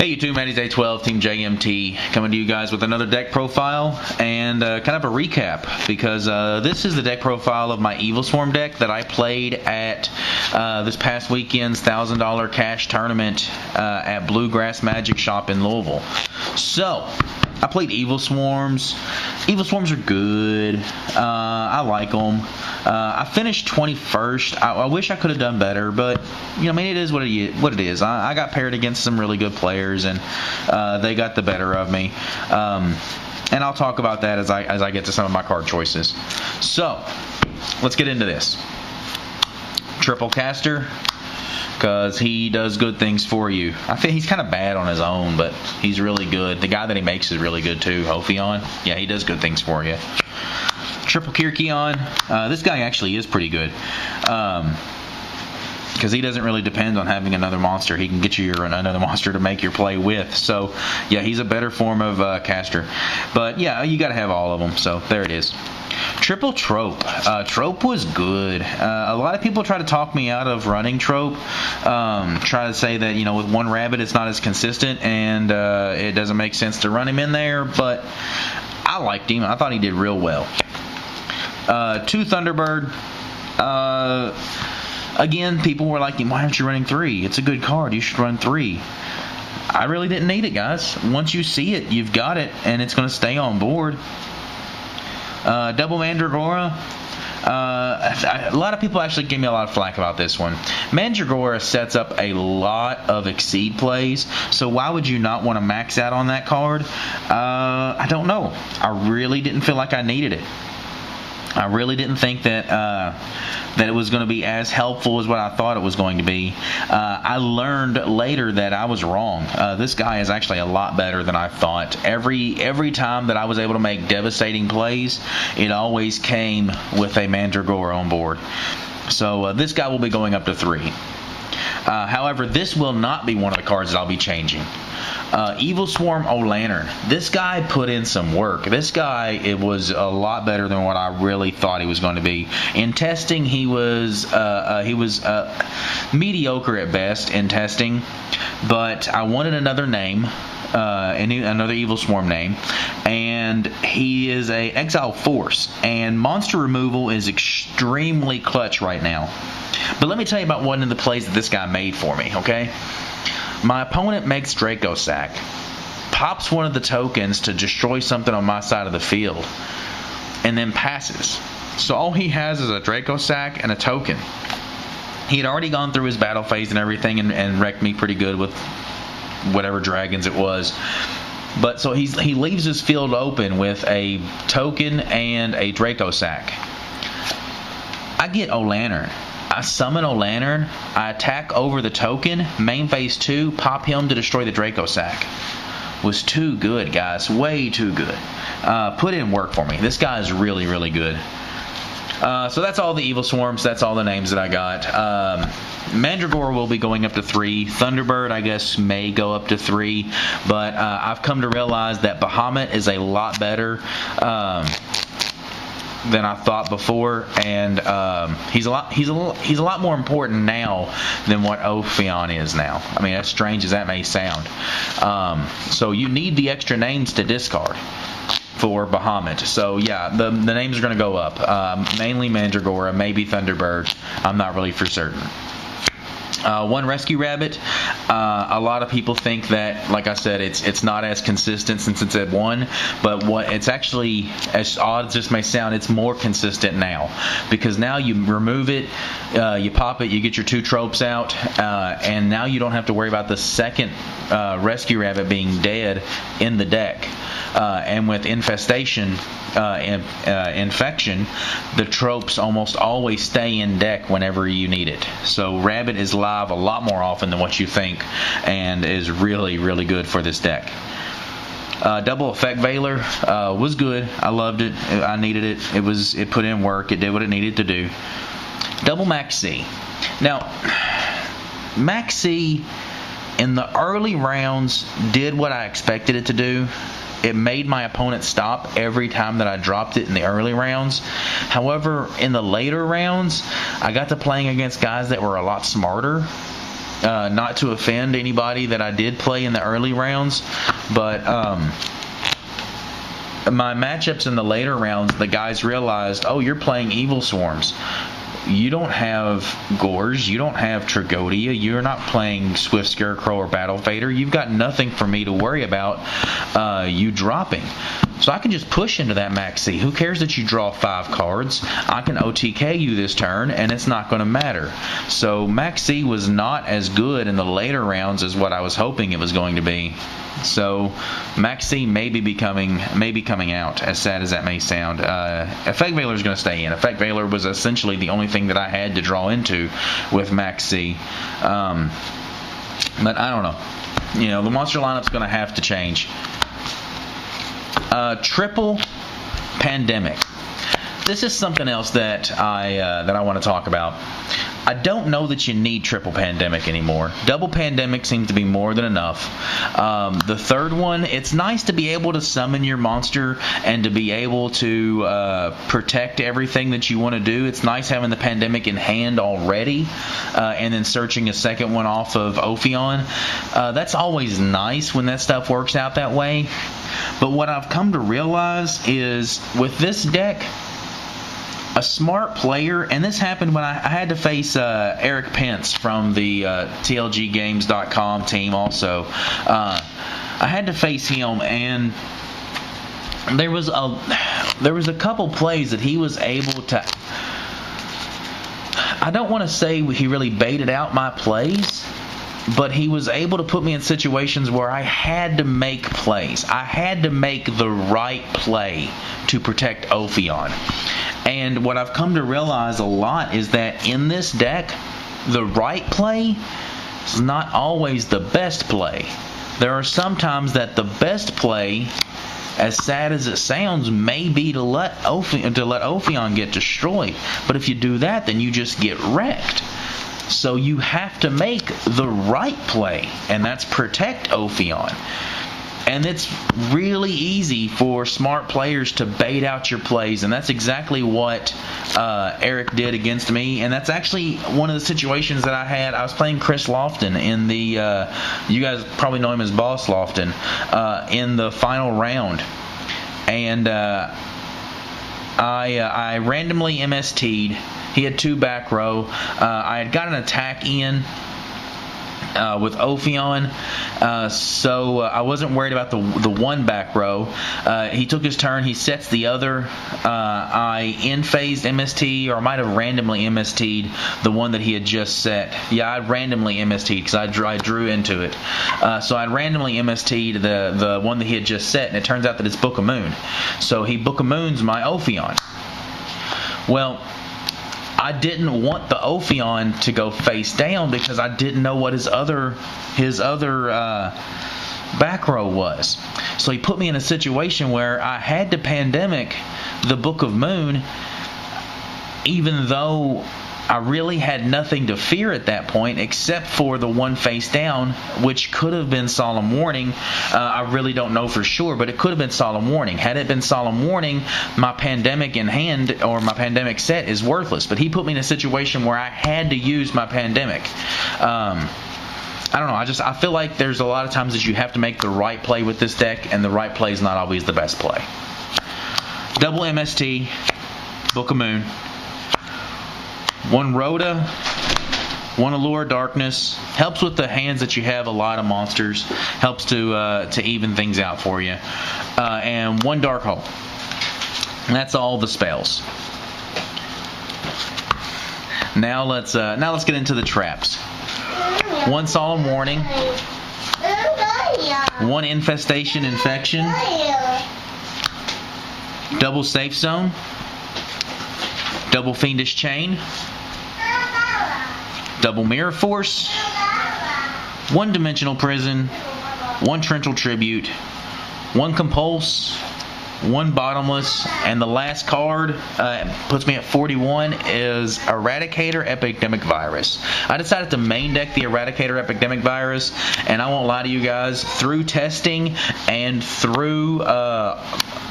Hey YouTube, Matty's A12, Team JMT, coming to you guys with another deck profile and kind of a recap, because this is the deck profile of my Evilswarm deck that I played at this past weekend's $1,000 cash tournament at Bluegrass Magic Shop in Louisville. So, I played Evilswarms. Evilswarms are good. I like them. I finished 21st. I wish I could have done better, but you know, I mean, it is what it is. I got paired against some really good players, and they got the better of me. And I'll talk about that as I get to some of my card choices. So, let's get into this. Triple caster, because he does good things for you. I think he's kind of bad on his own, but he's really good. The guy that he makes is really good too, Ophion. Yeah, he does good things for you. Triple Kirkion. This guy actually is pretty good, because he doesn't really depend on having another monster. He can get you another monster to make your play with. So, yeah, he's a better form of caster. But, yeah, you got to have all of them. So, there it is. Triple Trope. Trope was good. A lot of people try to talk me out of running Trope. Try to say that, you know, with one rabbit it's not as consistent and it doesn't make sense to run him in there. But I liked him. I thought he did real well. 2 Thunderbird. Again, people were like, why aren't you running 3? It's a good card. You should run 3. I really didn't need it, guys. Once you see it, you've got it, and it's going to stay on board. Double Mandragora. A lot of people actually gave me a lot of flack about this one. Mandragora sets up a lot of Exceed plays, so why would you not want to max out on that card? I don't know. I really didn't feel like I needed it. I really didn't think that that it was going to be as helpful as what I thought it was going to be. I learned later that I was wrong. This guy is actually a lot better than I thought. Every time that I was able to make devastating plays, it always came with a Mandragora on board. So this guy will be going up to 3. However, this will not be one of the cards that I'll be changing. Evilswarm O'Lantern. This guy put in some work. This guy, it was a lot better than what I really thought he was going to be. In testing, he was mediocre at best in testing, but I wanted another name. Another Evilswarm name, and he is a Exile Force, and monster removal is extremely clutch right now. But let me tell you about one of the plays that this guy made for me, okay? My opponent makes Draco Sack, pops one of the tokens to destroy something on my side of the field, and then passes. So all he has is a Draco Sack and a token. He had already gone through his battle phase and everything and wrecked me pretty good with whatever dragons it was. But so he leaves his field open with a token and a Draco Sack. I get O'Lantern. I summon O'Lantern, I attack over the token, main phase 2, pop him to destroy the Draco Sack. Was too good, guys. Way too good. Put in work for me. This guy is really, really good. So that's all the Evilswarms. That's all the names that I got. Mandragora will be going up to 3. Thunderbird, I guess, may go up to 3. But I've come to realize that Bahamut is a lot better than I thought before, and he's a lot more important now than what Ophion is now. I mean, as strange as that may sound. So you need the extra names to discard for Bahamut. So yeah, the names are going to go up. Mainly Mandragora, maybe Thunderbird. I'm not really for certain. 1 Rescue Rabbit. A lot of people think that, like I said, it's not as consistent since it's at 1, but what it's actually, as odd as this may sound, it's more consistent now, because now you remove it, you pop it, you get your 2 tropes out, and now you don't have to worry about the second Rescue Rabbit being dead in the deck. And with Infestation, Infection, the tropes almost always stay in deck whenever you need it. So Rabbit is live a lot more often than what you think, and is really, really good for this deck. Double Effect Veiler was good. I loved it. I needed it. It put in work. It did what it needed to do. Double Max C. Now, Max C in the early rounds did what I expected it to do. It made my opponent stop every time that I dropped it in the early rounds. However, in the later rounds, I got to playing against guys that were a lot smarter, not to offend anybody that I did play in the early rounds, but my matchups in the later rounds, the guys realized, oh, you're playing Evil Swarms. You don't have Gores, you don't have Tragodia, you're not playing Swift Scarecrow or Battle Fader. You've got nothing for me to worry about you dropping. So I can just push into that Max C. Who cares that you draw 5 cards? I can OTK you this turn, and it's not going to matter. So Max C was not as good in the later rounds as what I was hoping it was going to be. So Max C may be coming out, as sad as that may sound. Effect Veiler is going to stay in. Effect Veiler was essentially the only thing that I had to draw into with Max C. But I don't know. The monster lineup's going to have to change. Triple Pandemic. This is something else that I want to talk about. I don't know that you need Triple Pandemic anymore. Double Pandemic seems to be more than enough. The third one, it's nice to be able to summon your monster and to be able to protect everything that you want to do. It's nice having the Pandemic in hand already and then searching a second one off of Ophion. That's always nice when that stuff works out that way. But what I've come to realize is with this deck, a smart player, and this happened when I had to face Eric Pence from the TLGgames.com team also. I had to face him, and there was a couple plays that he was able to, I don't want to say he really baited out my plays, but he was able to put me in situations where I had to make plays. I had to make the right play to protect Ophion. And what I've come to realize a lot is that in this deck, the right play is not always the best play. There are some times that the best play, as sad as it sounds, may be to let Ophion get destroyed. But if you do that, then you just get wrecked. So you have to make the right play, and that's protect Ophion. And it's really easy for smart players to bait out your plays, and that's exactly what Eric did against me. And that's actually one of the situations that I had. I was playing Chris Lofton in the, you guys probably know him as Boss Lofton, in the final round. And I randomly MST'd. He had 2 back row. I had got an attack in with Ophion, so I wasn't worried about the 1 back row. He took his turn. He sets the other. I in-phased MST, or I might have randomly MST'd the one that he had just set. Yeah, I randomly MST'd because I drew into it. So I randomly MST'd the one that he had just set, and it turns out that it's Book of Moon. So he Book of Moons my Ophion. Well, I didn't want the Ophion to go face down because I didn't know what his other back row was. So he put me in a situation where I had to Pandemic the Book of Moon, even though I really had nothing to fear at that point except for the one face down, which could have been Solemn Warning. I really don't know for sure, but it could have been Solemn Warning. Had it been Solemn Warning, my Pandemic in hand, or my Pandemic set, is worthless. But he put me in a situation where I had to use my Pandemic. I don't know. I feel like there's a lot of times that you have to make the right play with this deck, and the right play is not always the best play. Double MST, Book of Moon. 1 Rhoda, 1 Allure of Darkness. Helps with the hands that you have a lot of monsters. Helps to even things out for you. And 1 Dark Hole. And that's all the spells. Now let's get into the traps. 1 Solemn Warning. 1 Infestation Infection. Double Safe Zone. Double Fiendish Chain. Double Mirror Force. 1 Dimensional Prison. 1 Torrential Tribute. 1 Compulse. 1 Bottomless. And the last card puts me at 41 is Eradicator Epidemic Virus. I decided to main deck the Eradicator Epidemic Virus, and I won't lie to you guys, through testing and through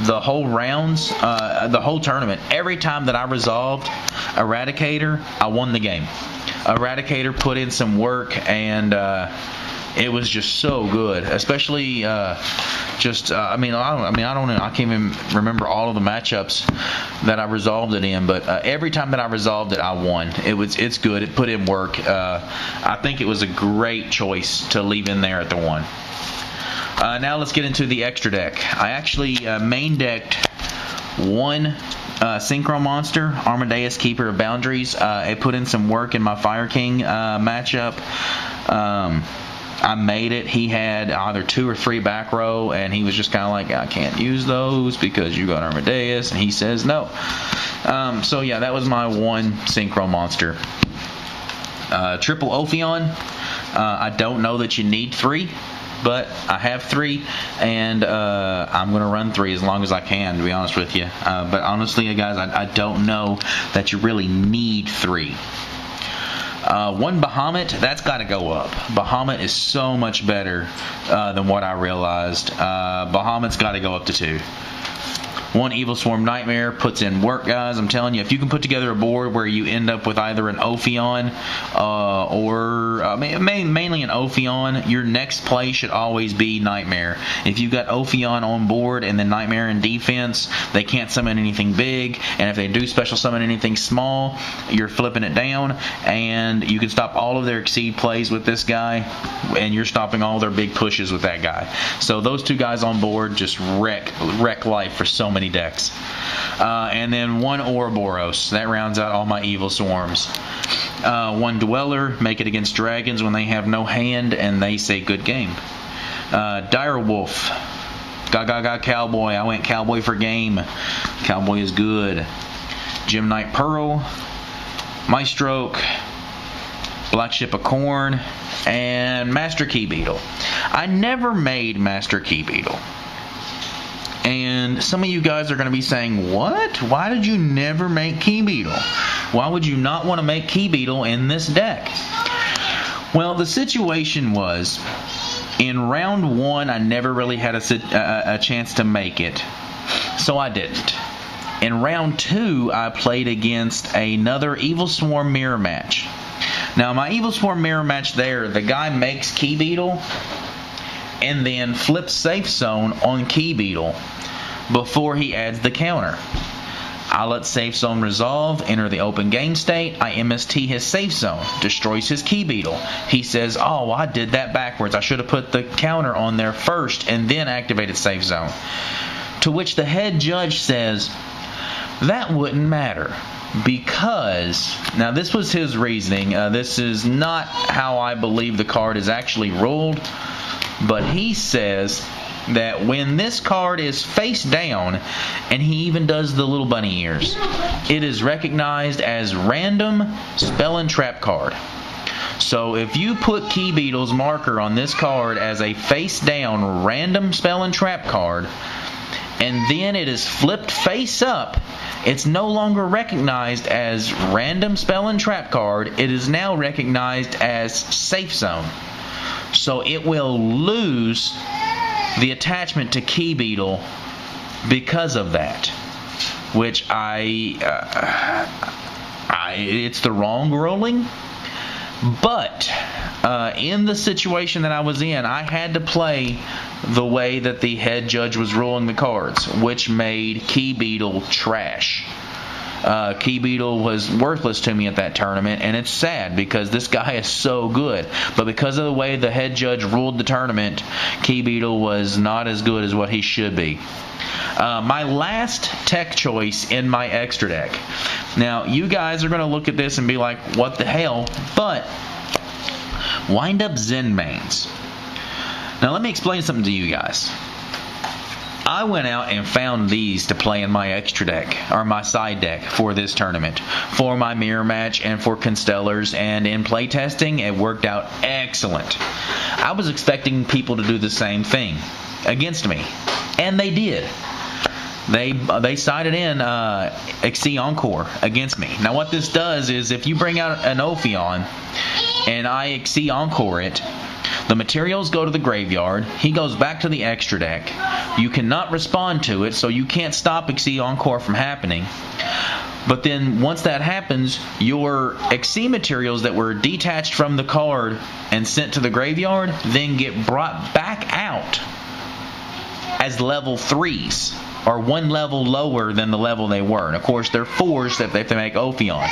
the whole rounds, the whole tournament, every time that I resolved Eradicator, I won the game. Eradicator put in some work, and it was just so good. Especially, I don't know. I can't even remember all of the matchups that I resolved it in, but every time that I resolved it, I won. It's good. It put in work. I think it was a great choice to leave in there at the 1. Now let's get into the extra deck. I actually main decked 1 Synchro Monster, Armadeus, Keeper of Boundaries. It put in some work in my Fire King matchup. I made it. He had either 2 or 3 back row, and he was just kind of like, I can't use those because you got Armadeus, and he says no. So yeah, that was my 1 Synchro Monster. Triple Ophion. I don't know that you need 3. But I have 3, and I'm going to run 3 as long as I can, to be honest with you. But honestly, guys, I don't know that you really need 3. 1 Bahamut, that's got to go up. Bahamut is so much better than what I realized. Bahamut's got to go up to 2. 1 Evilswarm Nightmare puts in work, guys. I'm telling you, if you can put together a board where you end up with either an Ophion or mainly an Ophion, your next play should always be Nightmare. If you've got Ophion on board and then Nightmare in defense, they can't summon anything big, and if they do special summon anything small, you're flipping it down, and you can stop all of their Exceed plays with this guy, and you're stopping all their big pushes with that guy. So those 2 guys on board just wreck life for so many decks. And then 1 Ouroboros. That rounds out all my Evil Swarms. 1 Dweller. Make it against dragons when they have no hand and they say good game. Dire Wolf. Got Cowboy. I went Cowboy for game. Cowboy is good. Gem Knight Pearl. Maestroke. Black Ship of Corn. And Master Key Beetle. I never made Master Key Beetle. And some of you guys are going to be saying, what? Why did you never make Key Beetle? Why would you not want to make Key Beetle in this deck? Well, the situation was, in round 1, I never really had a chance to make it, so I didn't. In round 2, I played against another Evilswarm mirror match. Now, my Evilswarm mirror match there, the guy makes Key Beetle and then flips Safe Zone on Key Beetle before he adds the counter. I let Safe Zone resolve, enter the open game state. I MST his Safe Zone, destroys his Key Beetle. He says, oh, I did that backwards. I should have put the counter on there first and then activated Safe Zone. To which the head judge says, that wouldn't matter. Because, now this was his reasoning. This is not how I believe the card is actually ruled. But he says that when this card is face down, and he even does the little bunny ears, it is recognized as random spell and trap card. So if you put Key Beetle's marker on this card as a face down random spell and trap card, and then it is flipped face up, it's no longer recognized as random spell and trap card. It is now recognized as Safe Zone. So it will lose the attachment to Key Beetle because of that, which it's the wrong ruling. But in the situation that I was in, I had to play the way that the head judge was ruling the cards, which made Key Beetle trash. Key Beetle was worthless to me at that tournament, and it's sad because this guy is so good. But because of the way the head judge ruled the tournament, Key Beetle was not as good as what he should be. My last tech choice in my extra deck. Now, you guys are going to look at this and be like, what the hell? But Wind Up Zen Mains. Now, let me explain something to you guys. I went out and found these to play in my extra deck, or my side deck for this tournament, for my mirror match and for Constellars, and in playtesting, it worked out excellent. I was expecting people to do the same thing against me, and they did. They sided in Exceed Encore against me. Now what this does is if you bring out an Ophion and I Exceed Encore it, The materials go to the graveyard. He goes back to the extra deck. You cannot respond to it, so you can't stop Xyz Encore from happening. But then once that happens, your Xyz materials that were detached from the card and sent to the graveyard then get brought back out as level 3s, or one level lower than the level they were. And of course, they're 4s if they make Ophion.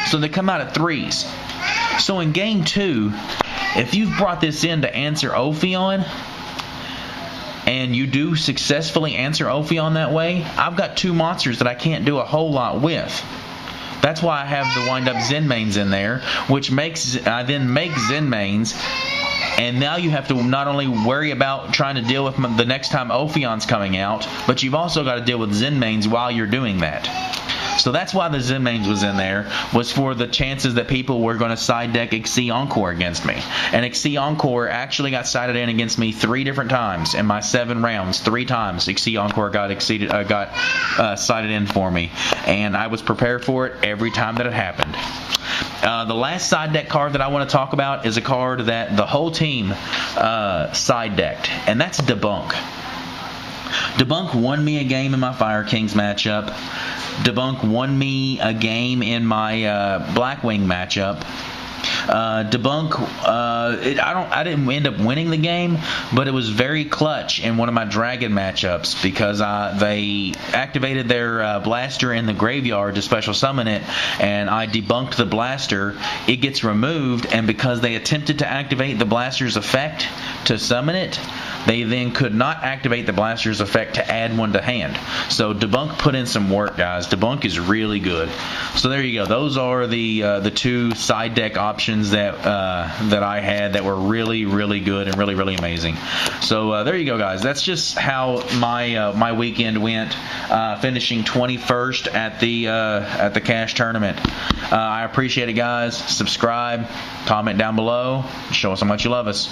So they come out at 3s. So in game 2, if you've brought this in to answer Ophion, and you do successfully answer Ophion that way, I've got 2 monsters that I can't do a whole lot with. That's why I have the wind-up Zenmaines in there, which I then make Zenmaines, and now you have to not only worry about trying to deal with the next time Ophion's coming out, but you've also got to deal with Zenmaines while you're doing that. So that's why the Zenmaines was in there, was for the chances that people were going to side deck Xyz Encore against me. And Xyz Encore actually got sided in against me 3 different times in my 7 rounds. 3 times Xyz Encore got sided in for me, and I was prepared for it every time that it happened. The last side deck card that I want to talk about is a card that the whole team side decked, and that's Debunk. Debunk won me a game in my Fire Kings matchup. Debunk won me a game in my Blackwing matchup. Debunk, I didn't end up winning the game, but it was very clutch in one of my Dragon matchups because they activated their blaster in the graveyard to special summon it, and I debunked the blaster. It gets removed, and because they attempted to activate the blaster's effect to summon it, they then could not activate the blaster's effect to add one to hand. So Debunk put in some work, guys. Debunk is really good. So there you go. Those are the 2 side deck options that I had that were really, really good and really, really amazing. So there you go, guys. That's just how my weekend went, finishing 21st at the cash tournament. I appreciate it, guys. Subscribe, comment down below, show us how much you love us.